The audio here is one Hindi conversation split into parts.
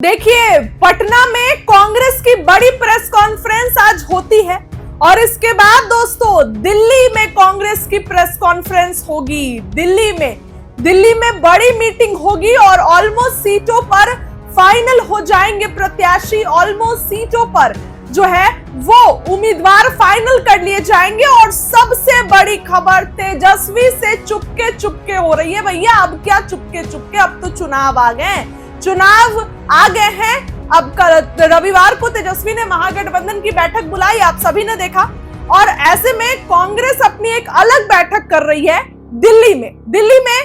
देखिए, पटना में कांग्रेस की बड़ी प्रेस कॉन्फ्रेंस आज होती है और इसके बाद दोस्तों दिल्ली में कांग्रेस की प्रेस कॉन्फ्रेंस होगी। दिल्ली में बड़ी मीटिंग होगी और ऑलमोस्ट सीटों पर फाइनल हो जाएंगे प्रत्याशी। ऑलमोस्ट सीटों पर जो है वो उम्मीदवार फाइनल कर लिए जाएंगे और सबसे बड़ी खबर तेजस्वी से चुपके हो रही है। भैया अब क्या चुपके, अब तो चुनाव आ गए, चुनाव आ गए हैं। अब रविवार को तेजस्वी ने महागठबंधन की बैठक बुलाई, आप सभी ने देखा। और ऐसे में कांग्रेस अपनी एक अलग बैठक कर रही है दिल्ली में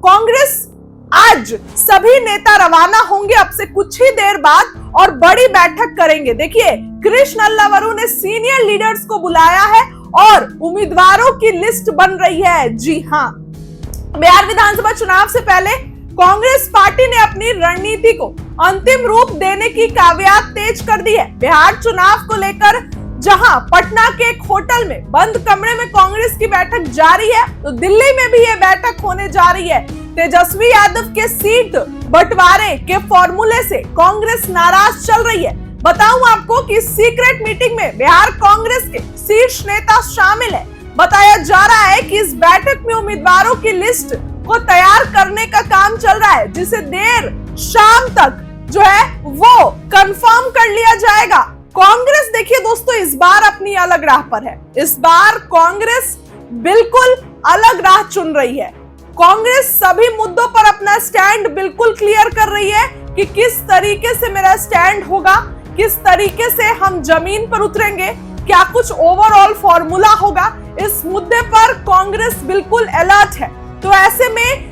कांग्रेस आज सभी नेता रवाना होंगे अब से कुछ ही देर बाद और बड़ी बैठक करेंगे। देखिए, कृष्ण अल्लावरू ने सीनियर लीडर्स को बुलाया है और उम्मीदवारों की लिस्ट बन रही है। जी हाँ, बिहार विधानसभा चुनाव से पहले कांग्रेस पार्टी ने अपनी रणनीति को अंतिम रूप देने की कवायद तेज कर दी है। बिहार चुनाव को लेकर जहां पटना के एक होटल में बंद कमरे में कांग्रेस की बैठक जारी है, तो दिल्ली में भी ये बैठक होने जा रही है। तेजस्वी यादव के सीट बंटवारे के फॉर्मूले से कांग्रेस नाराज चल रही है। बताऊं आपको कि सीक्रेट मीटिंग में बिहार कांग्रेस के शीर्ष नेता शामिल है। बताया जा रहा है कि इस बैठक में उम्मीदवारों की लिस्ट को तैयार करने का काम चल रहा है, जिसे देर शाम तक जो है वो कंफर्म कर लिया जाएगा। कांग्रेस देखिए दोस्तों इस बार अपनी अलग राह पर है। इस बार कांग्रेस बिल्कुल अलग राह चुन रही है। कांग्रेस सभी मुद्दों पर अपना स्टैंड बिल्कुल क्लियर कर रही है कि किस तरीके से मेरा स्टैंड होगा, किस तरीके से हम जमीन पर उतरेंगे, क्या कुछ ओवरऑल फॉर्मूला होगा। इस मुद्दे पर कांग्रेस बिल्कुल अलर्ट है। तो ऐसे में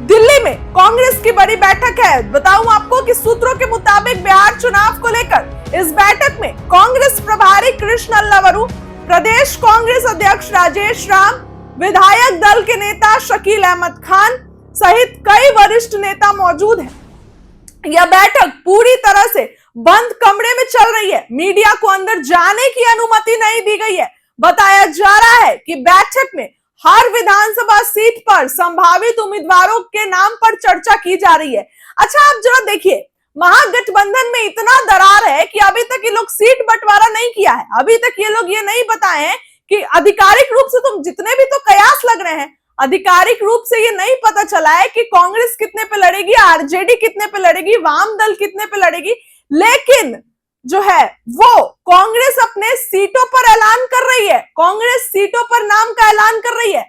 दिल्ली में कांग्रेस की बड़ी बैठक है। बताऊं आपको कि सूत्रों के मुताबिक बिहार चुनाव को लेकर इस बैठक में कांग्रेस प्रभारी कृष्ण अल्लावरू, प्रदेश कांग्रेस अध्यक्ष राजेश राम, विधायक दल के नेता शकील अहमद खान सहित कई वरिष्ठ नेता मौजूद हैं। यह बैठक पूरी तरह से बंद कमरे में चल रही है। मीडिया को अंदर जाने की अनुमति नहीं दी गई है। बताया जा रहा है कि बैठक में हर विधानसभा सीट पर संभावित उम्मीदवारों के नाम पर चर्चा की जा रही है। अच्छा, आप जरा देखिए, महागठबंधन में इतना दरार है कि अभी तक ये लोग सीट बंटवारा नहीं किया है। अभी तक ये लोग ये नहीं बताए हैं कि आधिकारिक रूप से तुम जितने भी तो कयास लग रहे हैं, आधिकारिक रूप से ये नहीं पता चला है कि कांग्रेस कितने पे लड़ेगी, आरजेडी कितने पे लड़ेगी, वाम दल कितने पे लड़ेगी। लेकिन जो है वो कांग्रेस अपने सीटों पर ऐलान कर रही है, कांग्रेस सीटों पर नाम का ऐलान कर रही है।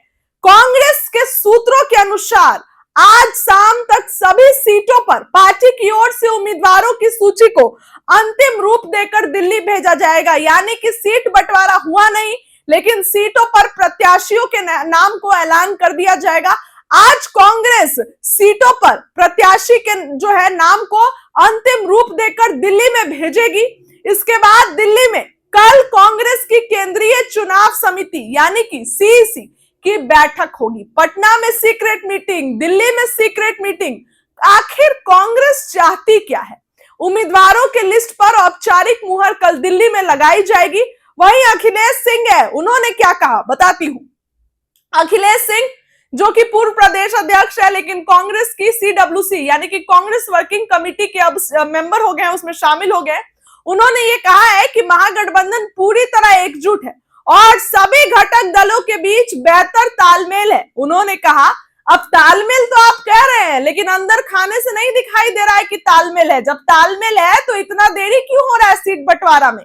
कांग्रेस के सूत्रों के अनुसार आज शाम तक सभी सीटों पर पार्टी की ओर से उम्मीदवारों की सूची को अंतिम रूप देकर दिल्ली भेजा जाएगा। यानी कि सीट बंटवारा हुआ नहीं, लेकिन सीटों पर प्रत्याशियों के नाम को ऐलान कर दिया जाएगा। आज कांग्रेस सीटों पर प्रत्याशी के जो है नाम को अंतिम रूप देकर दिल्ली में भेजेगी। इसके बाद दिल्ली में कल कांग्रेस की केंद्रीय चुनाव समिति यानी कि सीईसी की बैठक होगी। पटना में सीक्रेट मीटिंग, दिल्ली में सीक्रेट मीटिंग। आखिर कांग्रेस चाहती क्या है? उम्मीदवारों के लिस्ट पर औपचारिक मुहर कल दिल्ली में लगाई जाएगी। वहीं अखिलेश सिंह है, उन्होंने क्या कहा बताती हूं। अखिलेश सिंह जो कि पूर्व प्रदेश अध्यक्ष है, लेकिन कांग्रेस की सीडब्ल्यूसी यानी कि कांग्रेस वर्किंग कमेटी के अब मेंबर हो गए, उसमें शामिल हो गए। उन्होंने ये कहा है कि महागठबंधन पूरी तरह एकजुट है और सभी घटक दलों के बीच बेहतर तालमेल है। उन्होंने कहा, अब तालमेल तो आप कह रहे हैं, लेकिन अंदर खाने से नहीं दिखाई दे रहा है कि तालमेल है। जब तालमेल है तो इतना देरी क्यों हो रहा है सीट बंटवारा में?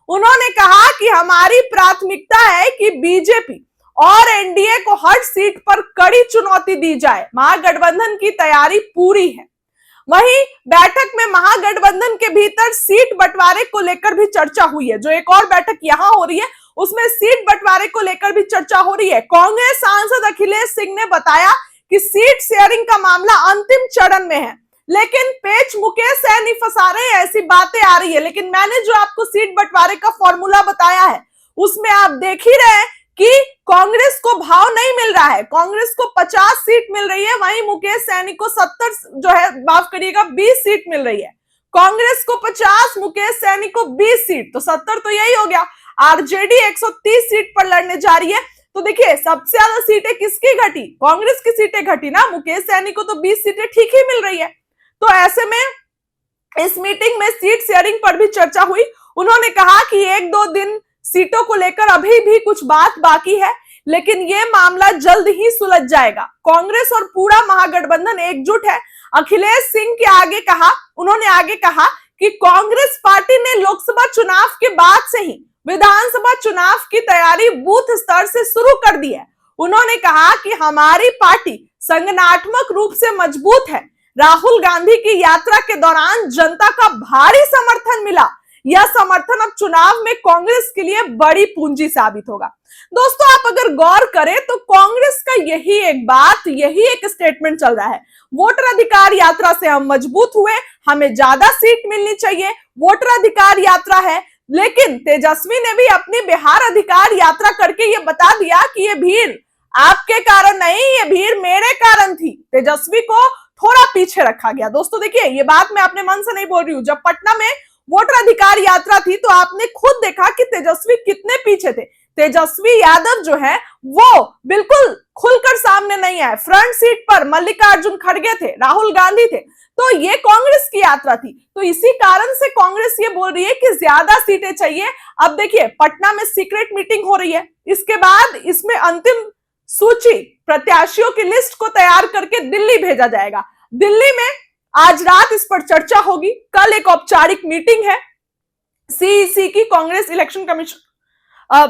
उन्होंने कहा कि हमारी प्राथमिकता है कि बीजेपी और एनडीए को हर सीट पर कड़ी चुनौती दी जाए। महागठबंधन की तैयारी पूरी है। वहीं बैठक में महागठबंधन के भीतर सीट बंटवारे को लेकर भी चर्चा हुई है। जो एक और बैठक यहां हो रही है उसमें सीट बंटवारे को लेकर भी चर्चा हो रही है। कांग्रेस सांसद अखिलेश सिंह ने बताया कि सीट शेयरिंग का मामला अंतिम चरण में है, लेकिन पेच मुकेश सैनी फंसा रहे, ऐसी बातें आ रही है। लेकिन मैंने जो आपको सीट बंटवारे का फॉर्मूला बताया है उसमें आप देख ही रहे हैं कि कांग्रेस को भाव नहीं मिल रहा है। कांग्रेस को 50 सीट मिल रही है, वहीं मुकेश सैनी को 70 जो है माफ करिएगा 20 सीट मिल रही है। कांग्रेस को 50, मुकेश सैनी को 20 सीट, तो 70 तो यही हो गया। आरजेडी 130 सीट पर लड़ने जा रही है। तो देखिए सबसे ज्यादा सीटें किसकी घटी? कांग्रेस की सीटें घटी ना। मुकेश सैनी को तो 20 सीटें ठीक ही मिल रही है। तो ऐसे में इस मीटिंग में सीट शेयरिंग पर भी चर्चा हुई। उन्होंने कहा कि 1-2 दिन सीटों को लेकर अभी भी कुछ बात बाकी है, लेकिन यह मामला जल्द ही सुलझ जाएगा। कांग्रेस और पूरा महागठबंधन एकजुट है। अखिलेश सिंह के उन्होंने आगे कहा कि कांग्रेस पार्टी ने लोकसभा चुनाव के बाद से ही विधानसभा चुनाव की तैयारी बूथ स्तर से शुरू कर दी है। उन्होंने कहा कि हमारी पार्टी संगठनात्मक रूप से मजबूत है। राहुल गांधी की यात्रा के दौरान जनता का भारी समर्थन मिला। यह समर्थन अब चुनाव में कांग्रेस के लिए बड़ी पूंजी साबित होगा। दोस्तों, आप अगर गौर करें तो कांग्रेस का यही एक स्टेटमेंट चल रहा है। वोटर अधिकार यात्रा से हम मजबूत हुए, हमें ज्यादा सीट मिलनी चाहिए, वोटर अधिकार यात्रा है। लेकिन तेजस्वी ने भी अपनी बिहार अधिकार यात्रा करके ये बता दिया कि ये भीड़ आपके कारण नहीं, ये भीड़ मेरे कारण थी। तेजस्वी को थोड़ा पीछे रखा गया। दोस्तों देखिए, ये बात मैं अपने मन से नहीं बोल रही हूं। जब पटना में वोटर अधिकार यात्रा थी तो आपने खुद देखा कि तेजस्वी कितने पीछे थे। तेजस्वी यादव जो है वो बिल्कुल खुलकर सामने नहीं आए। फ्रंट सीट पर मल्लिकार्जुन खड़गे थे, राहुल गांधी थे। तो ये कांग्रेस की यात्रा थी। तो इसी कारण से कांग्रेस ये बोल रही है कि ज्यादा सीटें चाहिए। अब देखिए, पटना में सीक्रेट मीटिंग हो रही है। इसके बाद इसमें अंतिम सूची प्रत्याशियों की लिस्ट को तैयार करके दिल्ली भेजा जाएगा। दिल्ली में आज रात इस पर चर्चा होगी। कल एक औपचारिक मीटिंग है सीईसी की, कांग्रेस इलेक्शन कमीशन,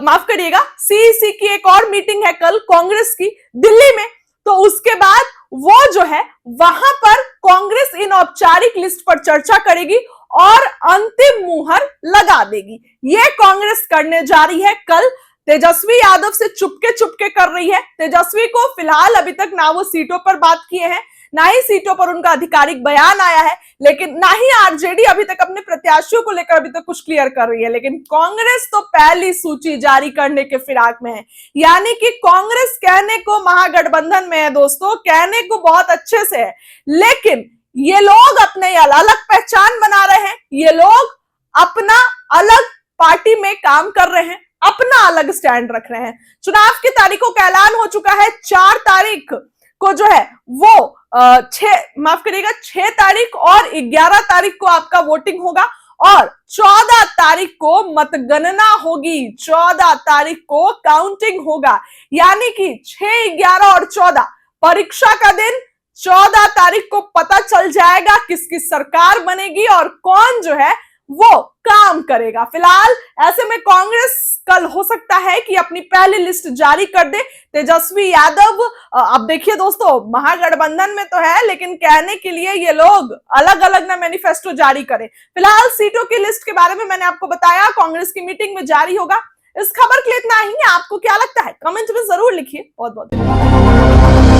माफ करिएगा, सीईसी की एक और मीटिंग है कल कांग्रेस की दिल्ली में। तो उसके बाद वो जो है वहां पर कांग्रेस इन औपचारिक लिस्ट पर चर्चा करेगी और अंतिम मुहर लगा देगी। यह कांग्रेस करने जा रही है कल। तेजस्वी यादव से चुपके कर रही है। तेजस्वी को फिलहाल अभी तक ना वो सीटों पर बात किए हैं, ना ही सीटों पर उनका आधिकारिक बयान आया है, लेकिन ना ही आरजेडी अभी तक अपने प्रत्याशियों को लेकर अभी तक कुछ क्लियर कर रही है। लेकिन कांग्रेस तो पहली सूची जारी करने के फिराक में है। यानी कि कांग्रेस कहने को महागठबंधन में है दोस्तों, कहने को बहुत अच्छे से है, लेकिन ये लोग अपने अलग पहचान बना रहे हैं। ये लोग अपना अलग पार्टी में काम कर रहे हैं, अपना अलग स्टैंड रख रहे हैं। चुनाव की तारीखों का ऐलान हो चुका है। 4 तारीख को जो है वो 6 तारीख और 11 तारीख को आपका वोटिंग होगा और 14 तारीख को मतगणना होगी। 14 तारीख को काउंटिंग होगा। यानी कि 6, 11 और 14 परीक्षा का दिन। 14 तारीख को पता चल जाएगा किसकी सरकार बनेगी और कौन जो है वो काम करेगा। फिलहाल ऐसे में कांग्रेस कल हो सकता है कि अपनी पहली लिस्ट जारी कर दे। तेजस्वी यादव, अब देखिए दोस्तों, महागठबंधन में तो है, लेकिन कहने के लिए ये लोग अलग अलग ना मैनिफेस्टो जारी करें। फिलहाल सीटों की लिस्ट के बारे में मैंने आपको बताया, कांग्रेस की मीटिंग में जारी होगा। इस खबर के लिए इतना ही। आपको क्या लगता है कमेंट में जरूर लिखिए। बहुत बहुत